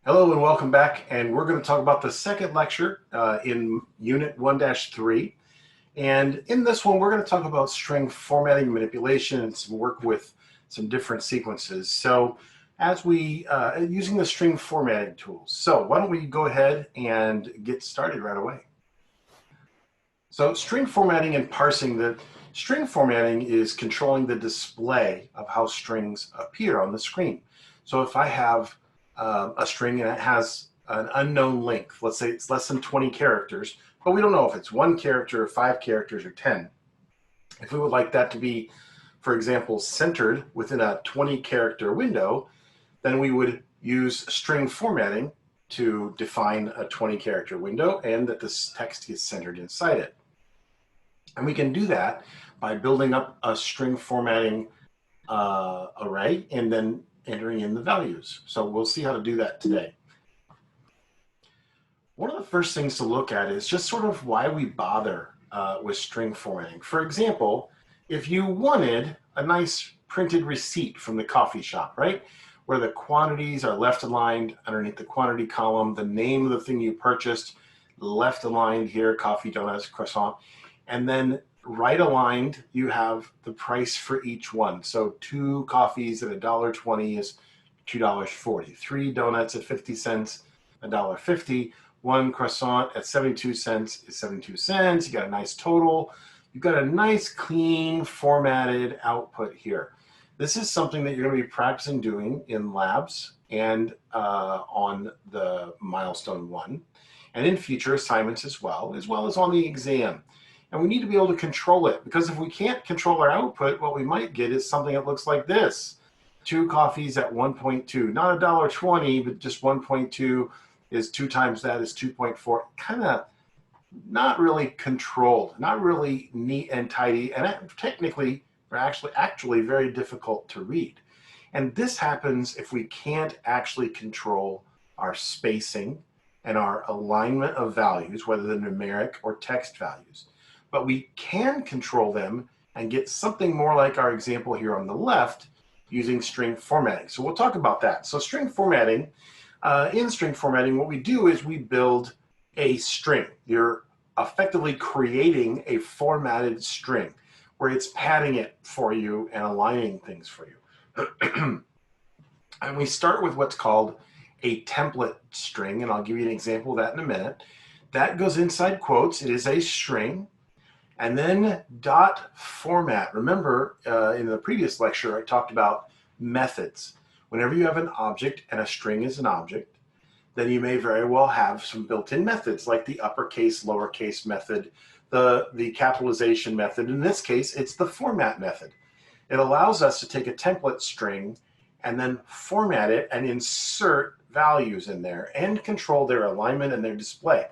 Hello and welcome back. And we're going to talk about the second lecture in Unit 1-3. And in this one, we're going to talk about string formatting manipulation and some work with some different sequences. So as we, using the string formatting tools. So why don't we go ahead and get started right away. So string formatting and parsing, the string formatting is controlling the display of how strings appear on the screen. So if I have a string and it has an unknown length, let's say it's less than 20 characters, but we don't know if it's 1 character or 5 characters or 10. If we would like that to be, for example, centered within a 20 character window, then we would use string formatting to define a 20 character window and that this text gets centered inside it. And we can do that by building up a string formatting array and then entering in the values. So we'll see how to do that today. One of the first things to look at is just sort of why we bother with string formatting. For example, if you wanted a nice printed receipt from the coffee shop, right? Where the quantities are left aligned underneath the quantity column, the name of the thing you purchased, left aligned here, coffee, donuts, croissant, and then right aligned, you have the price for each one. So 2 coffees at $1.20 is $2.40. 3 donuts at 50 cents, $1.50. 1 croissant at 72 cents is 72 cents. You got a nice total. You've got a nice, clean, formatted output here. This is something that you're going to be practicing doing in labs and on the milestone 1, and in future assignments as well as on the exam. And we need to be able to control it, because if we can't control our output, what we might get is something that looks like this. 2 coffees at 1.2, not $1.20, but just 1.2 is 2 times that is 2.4. Kind of not really controlled, not really neat and tidy, and technically actually very difficult to read. And this happens if we can't actually control our spacing and our alignment of values, whether they're numeric or text values. But we can control them and get something more like our example here on the left using string formatting. So we'll talk about that. So string formatting, in string formatting, what we do is we build a string. You're effectively creating a formatted string where it's padding it for you and aligning things for you. And we start with what's called a template string, and I'll give you an example of that in a minute. That goes inside quotes. It is a string. And then dot format. Remember, in the previous lecture, I talked about methods. Whenever you have an object and a string is an object, then you may very well have some built-in methods like the uppercase, lowercase method, the capitalization method. In this case, it's the format method. It allows us to take a template string and then format it and insert values in there and control their alignment and their display.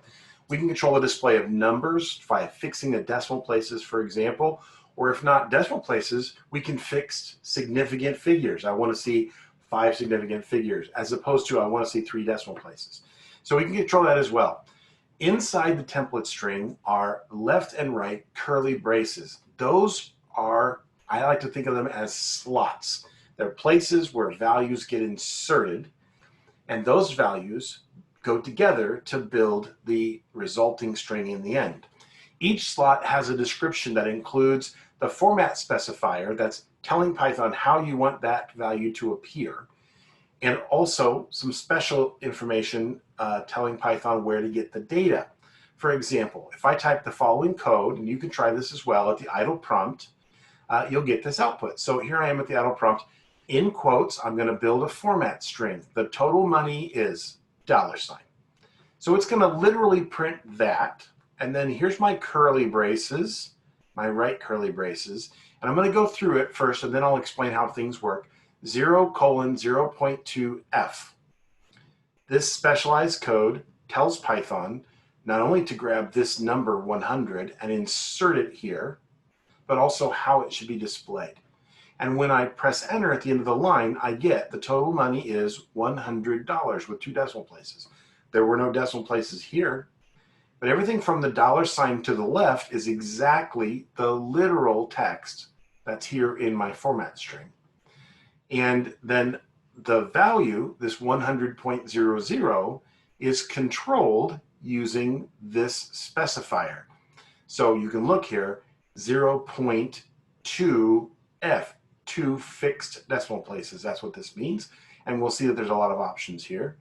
We can control the display of numbers by fixing the decimal places, for example, or if not decimal places, we can fix significant figures. I want to see 5 significant figures as opposed to I want to see 3 decimal places. So we can control that as well. Inside the template string are left and right curly braces. Those are, I like to think of them as slots. They're places where values get inserted, and those values go together to build the resulting string in the end. Each slot has a description that includes the format specifier that's telling Python how you want that value to appear, and also some special information telling Python where to get the data. For example, if I type the following code, and you can try this as well at the idle prompt, you'll get this output. So here I am at the idle prompt. In quotes, I'm going to build a format string. The total money is $. So it's going to literally print that. And then here's my curly braces, my right curly braces. And I'm going to go through it first, and then I'll explain how things work. 0:0.2f. This specialized code tells Python not only to grab this number 100 and insert it here, but also how it should be displayed. And when I press enter at the end of the line, I get the total money is $100 with 2 decimal places. There were no decimal places here, but everything from the $sign to the left is exactly the literal text that's here in my format string. And then the value, this 100.00, is controlled using this specifier. So you can look here, 0.2f, 2 fixed decimal places. That's what this means. And we'll see that there's a lot of options here.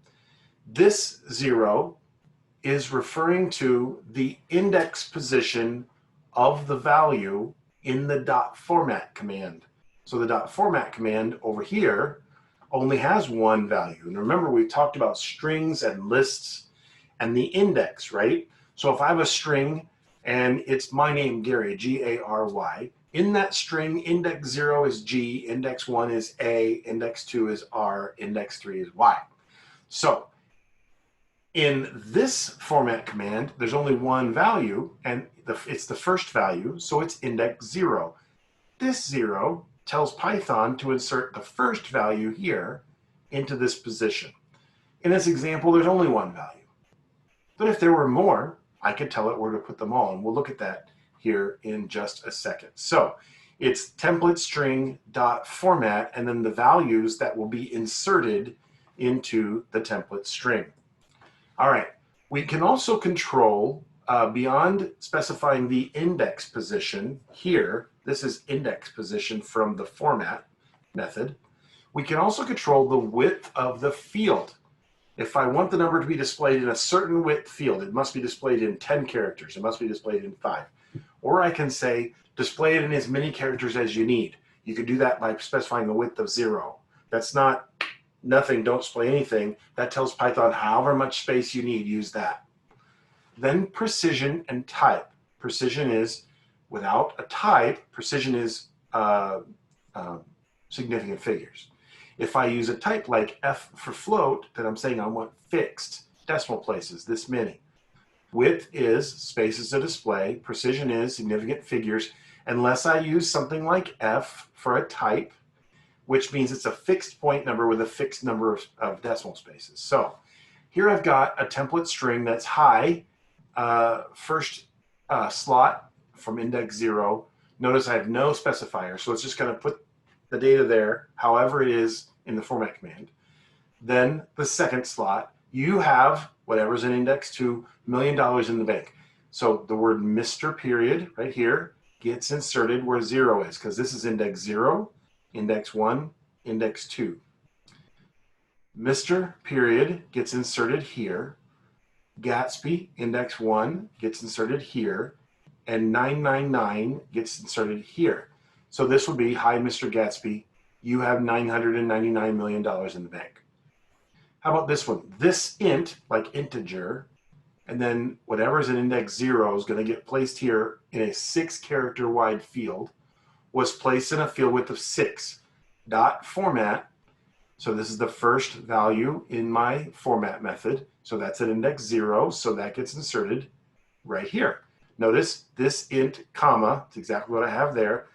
This 0 is referring to the index position of the value in the .format command. So the .format command over here only has one value. And remember, we talked about strings and lists and the index, right? So if I have a string and it's my name, Gary, G-A-R-Y, in that string, index 0 is G, index 1 is A, index 2 is R, index 3 is Y. So in this format command, there's only one value, and it's the first value, so it's index 0. This 0 tells Python to insert the first value here into this position. In this example, there's only one value. But if there were more, I could tell it where to put them all, and we'll look at that here in just a second. So it's template string dot format, and then the values that will be inserted into the template string. All right, we can also control, beyond specifying the index position here, this is index position from the format method, we can also control the width of the field. If I want the number to be displayed in a certain width field, it must be displayed in 10 characters, it must be displayed in 5. Or I can say, display it in as many characters as you need. You could do that by specifying the width of 0. That's not nothing, don't display anything. That tells Python however much space you need, use that. Then precision and type. Precision is without a type, precision is significant figures. If I use a type like F for float, then I'm saying I want fixed decimal places, this many. Width is spaces to display, precision is significant figures, unless I use something like F for a type, which means it's a fixed point number with a fixed number of decimal spaces. So here I've got a template string that's high, first slot from index 0. Notice I have no specifier, so it's just going to put the data there, however it is in the format command. Then the second slot, you have whatever's in index 2, $1 million in the bank. So the word Mr. period right here gets inserted where 0 is, because this is index 0, index 1, index 2. Mr. period gets inserted here. Gatsby, index 1, gets inserted here. And 999 gets inserted here. So this would be, hi, Mr. Gatsby, you have $999 million in the bank. How about this one? This int, like integer, and then whatever's in index 0 is going to get placed here in a 6-character wide field, was placed in a field width of 6. Dot format, so this is the first value in my format method, so that's at index 0, so that gets inserted right here. Notice this int comma, it's exactly what I have there.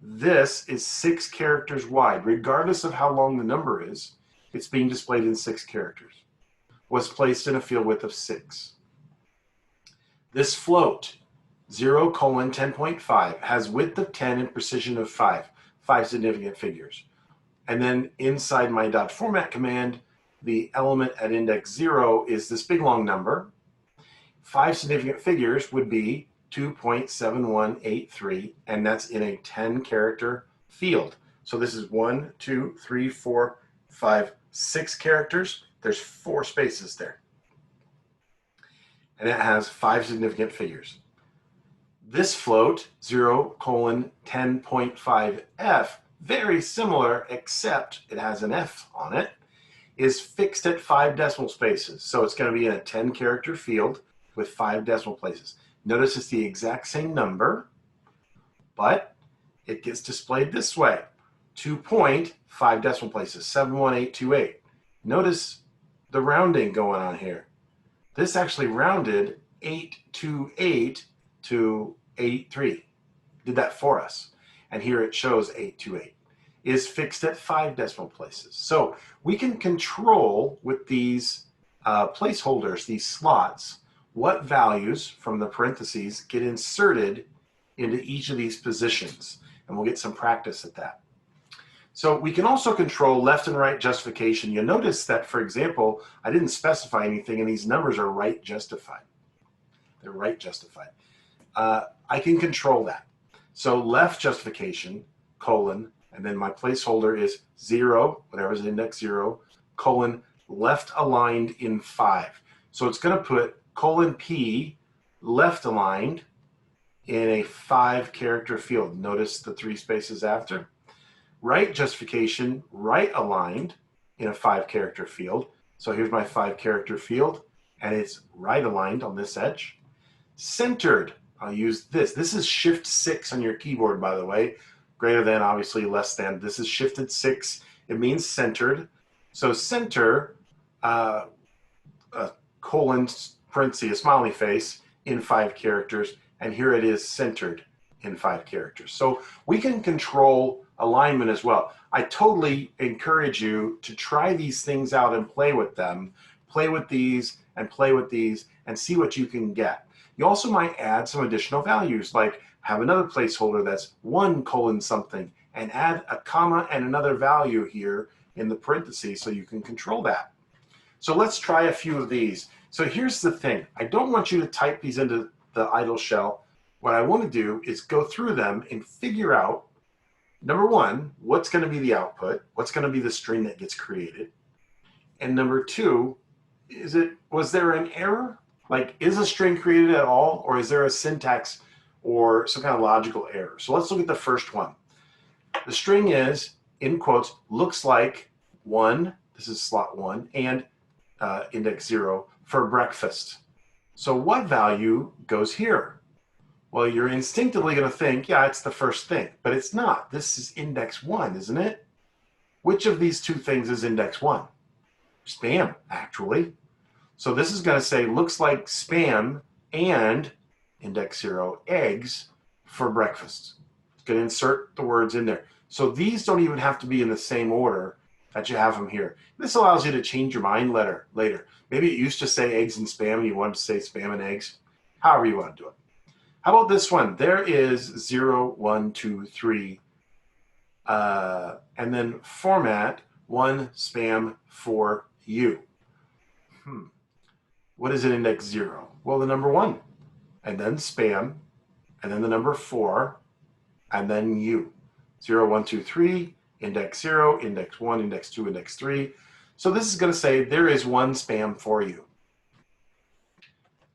This is 6 characters wide. Regardless of how long the number is, it's being displayed in 6 characters. Was placed in a field width of 6. This float, 0:10.5, has width of 10 and precision of 5 significant figures. And then inside my .format command, the element at index 0 is this big long number. 5 significant figures would be 2.7183, and that's in a 10-character field. So this is 1, 2, 3, 4, 5, 6 characters. There's 4 spaces there. And it has 5 significant figures. This float, 0:10.5f, very similar, except it has an F on it, is fixed at 5 decimal spaces. So it's going to be in a 10-character field with 5 decimal places. Notice it's the exact same number, but it gets displayed this way. 2.5 decimal places, 71828. Notice the rounding going on here. This actually rounded 828 to 83. Did that for us. And here it shows 828. Is fixed at 5 decimal places. So we can control with these placeholders, these slots, what values from the parentheses get inserted into each of these positions. And we'll get some practice at that. So we can also control left and right justification. You'll notice that, for example, I didn't specify anything and these numbers are right justified. They're right justified. I can control that. So left justification, colon, and then my placeholder is 0, whatever's index 0, colon, left aligned in 5. So it's going to put colon P left aligned in a 5-character field. Notice the 3 spaces after. Right justification, right aligned in a 5-character field. So here's my 5-character field, and it's right aligned on this edge. Centered, I'll use this. This is Shift 6 on your keyboard, by the way. Greater than, obviously, less than. This is shifted 6. It means centered. So center, a colon, parenthesis, a smiley face in 5 characters. And here it is centered in 5 characters. So we can control alignment as well. I totally encourage you to try these things out and play with them. Play with these and play with these and see what you can get. You also might add some additional values, like have another placeholder that's 1 colon something and add a comma and another value here in the parentheses so you can control that. So let's try a few of these. So here's the thing. I don't want you to type these into the idle shell. What I want to do is go through them and figure out, number 1, what's going to be the output, what's going to be the string that gets created, and number 2, was there an error? Like, is a string created at all, or is there a syntax or some kind of logical error? So let's look at the first one. The string is, in quotes, looks like 1, this is slot 1, and index 0 for breakfast. So what value goes here? Well, you're instinctively going to think, yeah, it's the first thing, but it's not. This is index 1, isn't it? Which of these two things is index 1? Spam, actually. So this is going to say, looks like spam and index 0 eggs for breakfast. It's going to insert the words in there. So these don't even have to be in the same order that you have them here. This allows you to change your mind later. Maybe it used to say eggs and spam and you wanted to say spam and eggs. However you want to do it. How about this one? There is 0, 1, 2, 3, and then format 1 spam for you. What is an index 0? Well, the number 1, and then spam, and then the number 4, and then you. 0, 1, 2, 3, index 0, index 1, index 2, index 3. So this is going to say there is 1 spam for you.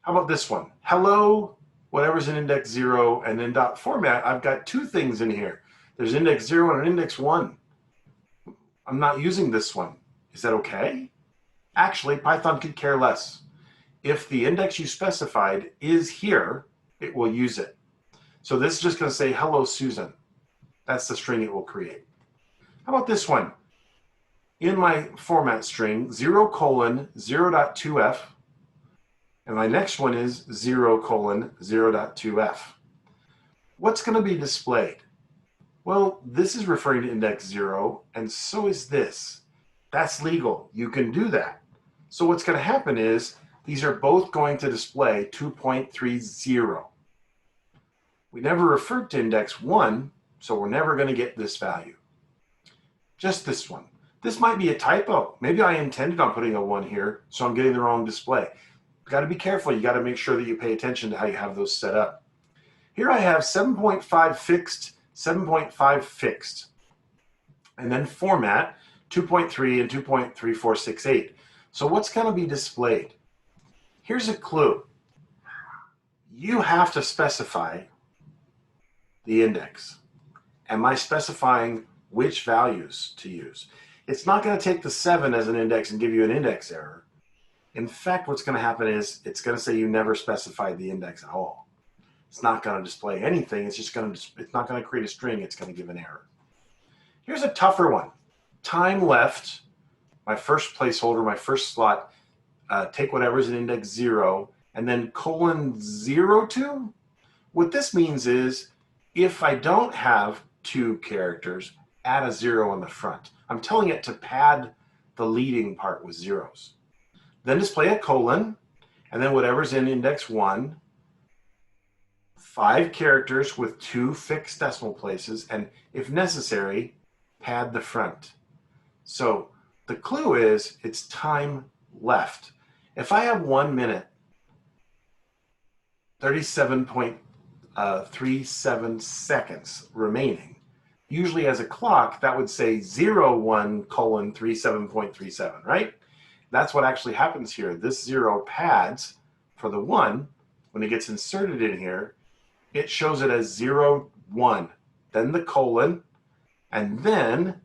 How about this one? Hello, whatever's in index 0, and then dot format, I've got 2 things in here. There's index 0 and an index 1. I'm not using this one. Is that okay? Actually, Python could care less. If the index you specified is here, it will use it. So this is just going to say, hello, Susan. That's the string it will create. How about this one? In my format string, 0 colon 0.2f, and my next one is 0 colon 0.2f. What's going to be displayed? Well, this is referring to index 0, and so is this. That's legal. You can do that. So what's going to happen is these are both going to display 2.30. We never referred to index 1, so we're never going to get this value. Just this one. This might be a typo. Maybe I intended on putting a 1 here, so I'm getting the wrong display. You've got to be careful. You got to make sure that you pay attention to how you have those set up. Here I have 7.5 fixed, 7.5 fixed, and then format 2.3 and 2.3468. So what's going to be displayed? Here's a clue. You have to specify the index. Am I specifying which values to use? It's not going to take the 7 as an index and give you an index error. In fact, what's going to happen is it's going to say you never specified the index at all. It's not going to display anything. It's just going to, it's not going to create a string. It's going to give an error. Here's a tougher one. Time left, my first placeholder, my first slot, take whatever's in index 0, and then colon 02. What this means is if I don't have 2 characters, add a 0 on the front. I'm telling it to pad the leading part with zeros. Then display a colon, and then whatever's in index 1, 5 characters with 2 fixed decimal places, and if necessary, pad the front. So the clue is it's time left. If I have 1 minute, 37.37 seconds remaining, usually as a clock, that would say 01:37.37, right? That's what actually happens here. This 0 pads for the 1. When it gets inserted in here, it shows it as 01, then the colon, and then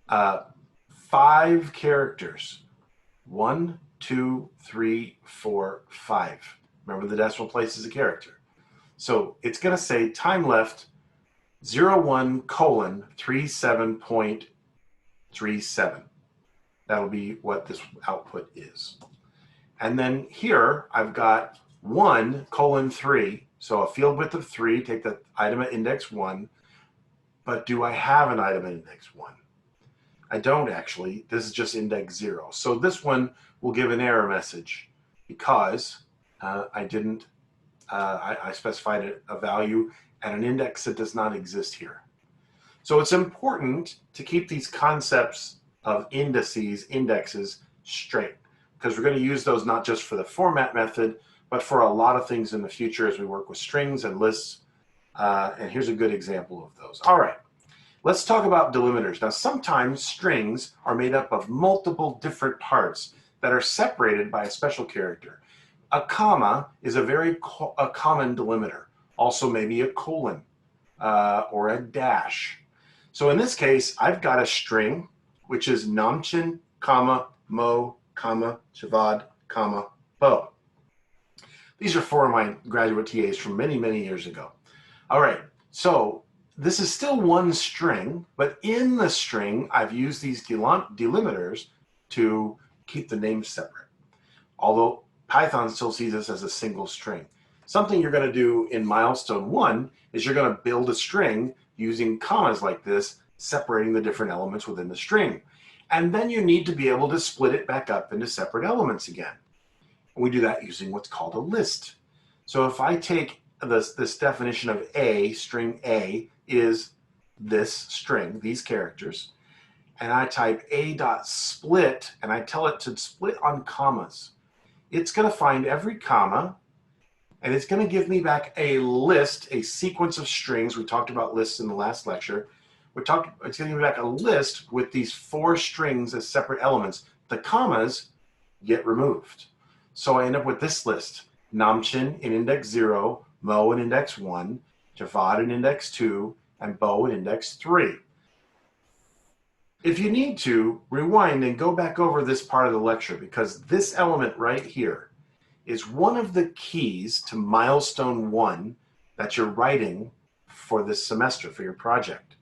5 characters. 1, 2, 3, 4, 5. Remember, the decimal place is a character. So it's going to say time left 01:37.37. That'll be what this output is. And then here I've got 1:3. So a field width of 3, take the item at index 1. But do I have an item at index 1? I don't actually. This is just index 0. So this one will give an error message because I specified a value at an index that does not exist here. So it's important to keep these concepts of indexes straight, because we're going to use those not just for the format method, but for a lot of things in the future as we work with strings and lists. And here's a good example of those. All right, let's talk about delimiters. Now, sometimes strings are made up of multiple different parts that are separated by a special character. A comma is a very common delimiter. Also maybe a colon or a dash. So in this case, I've got a string, which is namchin, comma, mo, comma, javad, comma, bo. These are 4 of my graduate TAs from many, many years ago. All right, so this is still one string, but in the string, I've used these delimiters to keep the names separate. Although Python still sees this as a single string. Something you're going to do in milestone 1 is you're going to build a string using commas like this, separating the different elements within the string. And then you need to be able to split it back up into separate elements again. And we do that using what's called a list. So if I take this definition of A, string A is this string, these characters, and I type A.split, and I tell it to split on commas, it's going to find every comma, and it's going to give me back a list, a sequence of strings. We talked about lists in the last lecture. It's going to give me back a list with these 4 strings as separate elements. The commas get removed. So I end up with this list: namchin in index 0, mo in index 1, javad in index 2, and bo in index 3. If you need to, rewind and go back over this part of the lecture, because this element right here is one of the keys to milestone 1 that you're writing for this semester, for your project.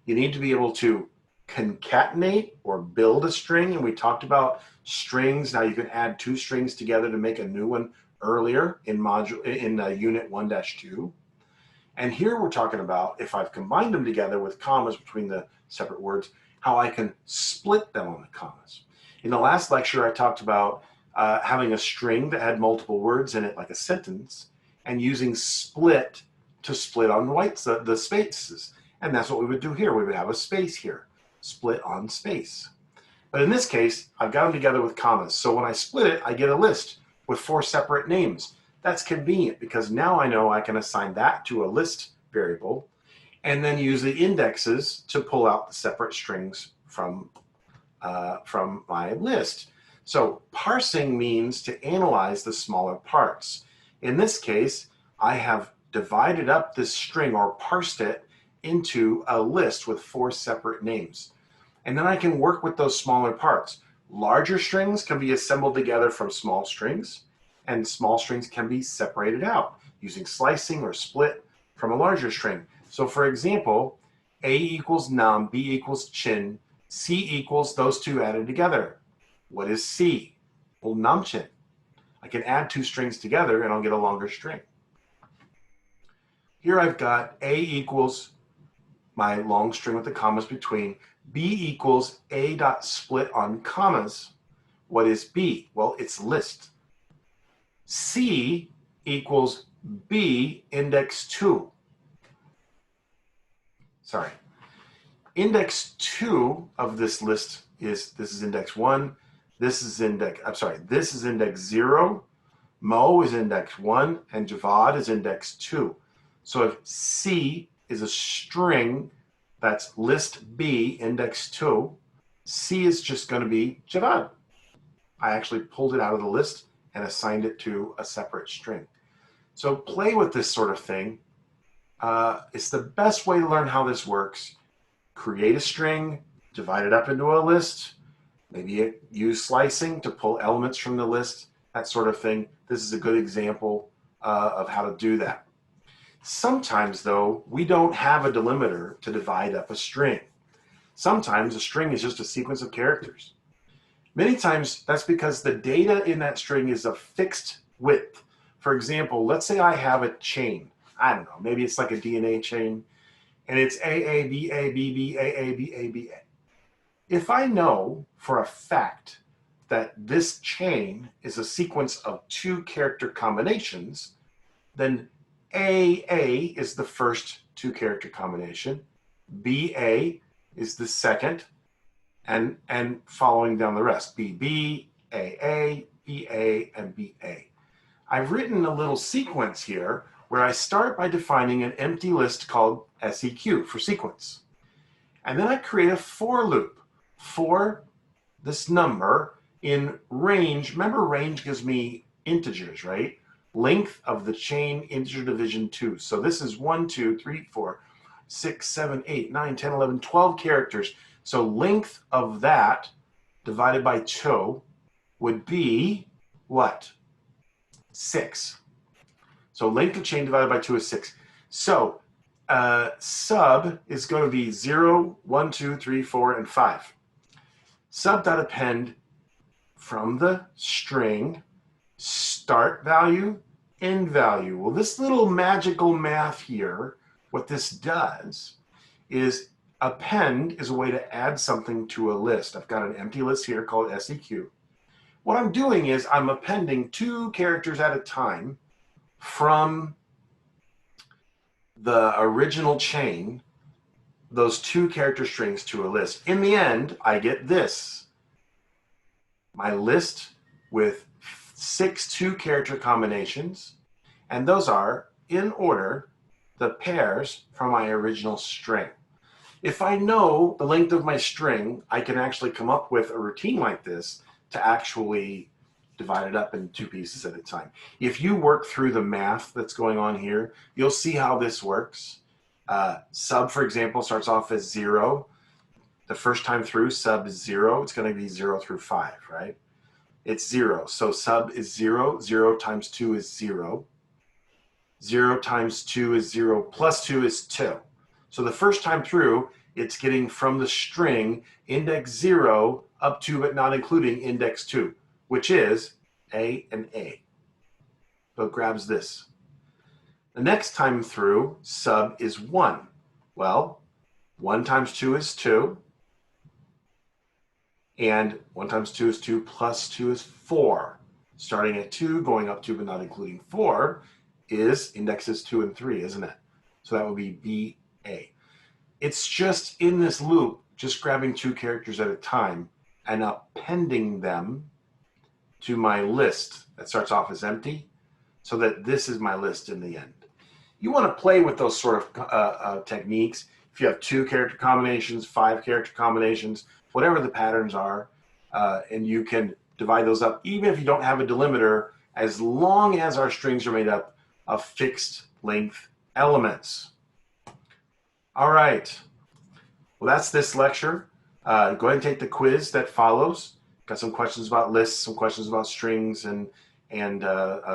You need to be able to concatenate or build a string, and we talked about strings. Now you can add 2 strings together to make a new one earlier in unit 1-2. And here we're talking about, if I've combined them together with commas between the separate words, how I can split them on the commas. In the last lecture, I talked about having a string that had multiple words in it, like a sentence, and using split to split on the spaces. And that's what we would do here. We would have a space here, split on space. But in this case, I've got them together with commas. So when I split it, I get a list with 4 separate names. That's convenient because now I know I can assign that to a list variable and then use the indexes to pull out the separate strings from my list. So parsing means to analyze the smaller parts. In this case, I have divided up this string, or parsed it, into a list with 4 separate names. And then I can work with those smaller parts. Larger strings can be assembled together from small strings, and small strings can be separated out using slicing or split from a larger string. So for example, A equals nam, B equals chin, C equals those 2 added together. What is C? Well, namchin. I can add 2 strings together and I'll get a longer string. Here I've got A equals my long string with the commas between. B equals A dot split on commas. What is B? Well, it's list. C equals B index 2. Sorry. Index 2 of this list this is index 1. This is index 0. Mo is index 1 and Javad is index 2. So if C is a string that's list B index 2, C is just going to be Javad. I actually pulled it out of the list and assigned it to a separate string. So play with this sort of thing. It's the best way to learn how this works. Create a string, divide it up into a list, maybe use slicing to pull elements from the list, that sort of thing. This is a good example of how to do that. Sometimes, though, we don't have a delimiter to divide up a string. Sometimes a string is just a sequence of characters. Many times that's because the data in that string is a fixed width. For example, let's say I have a chain. I don't know, maybe it's like a DNA chain, and it's AA, BA, BB, AA, BA, BA. If I know for a fact that this chain is a sequence of 2 character combinations, then AA is the first 2 character combination, BA is the second, and following down the rest, BB, AA, BA, and BA. I've written a little sequence here where I start by defining an empty list called SEQ for sequence. And then I create a for loop for this number in range. Remember, range gives me integers, right? Length of the chain integer division 2. So this is 1, 2, 3, 4, 6, 7, 8, 9, 10, 11, 12 characters. So length of that divided by 2 would be what? 6. So length of chain divided by 2 is 6. So sub is going to be 0, 1, 2, 3, 4, and 5. Sub.append from the string start value, end value. Well, this little magical math here, what this does is append is a way to add something to a list. I've got an empty list here called SEQ. What I'm doing is I'm appending 2 characters at a time from the original chain, those 2 character strings to a list. In the end, I get this. My list with 6 2 character combinations, and those are, in order, the pairs from my original string. If I know the length of my string, I can actually come up with a routine like this to actually divide it up in 2 pieces at a time. If you work through the math that's going on here, you'll see how this works. Sub, for example, starts off as 0. The first time through, sub is 0. It's going to be 0 through 5, right? It's 0. So sub is 0. 0 times 2 is 0. 0 times 2 is 0 plus 2 is 2. So the first time through, it's getting from the string index 0 up to but not including index 2, which is A and A. So it grabs this. The next time through, sub is 1. Well, 1 times 2 is 2. And 1 times 2 is 2 plus 2 is 4. Starting at 2, going up to but not including 4 is indexes 2 and 3, isn't it? So that would be BA. It's just in this loop, just grabbing 2 characters at a time and appending them to my list that starts off as empty, so that this is my list in the end. You want to play with those sort of techniques. If you have 2 character combinations, 5 character combinations, whatever the patterns are, and you can divide those up, even if you don't have a delimiter, as long as our strings are made up of fixed length elements. All right. Well, that's this lecture. Go ahead and take the quiz that follows. Got some questions about lists, some questions about strings and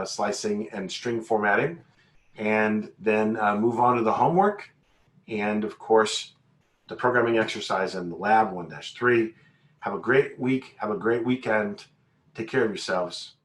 slicing and string formatting. And then move on to the homework. And of course, the programming exercise in the lab 1-3. Have a great week. Have a great weekend. Take care of yourselves.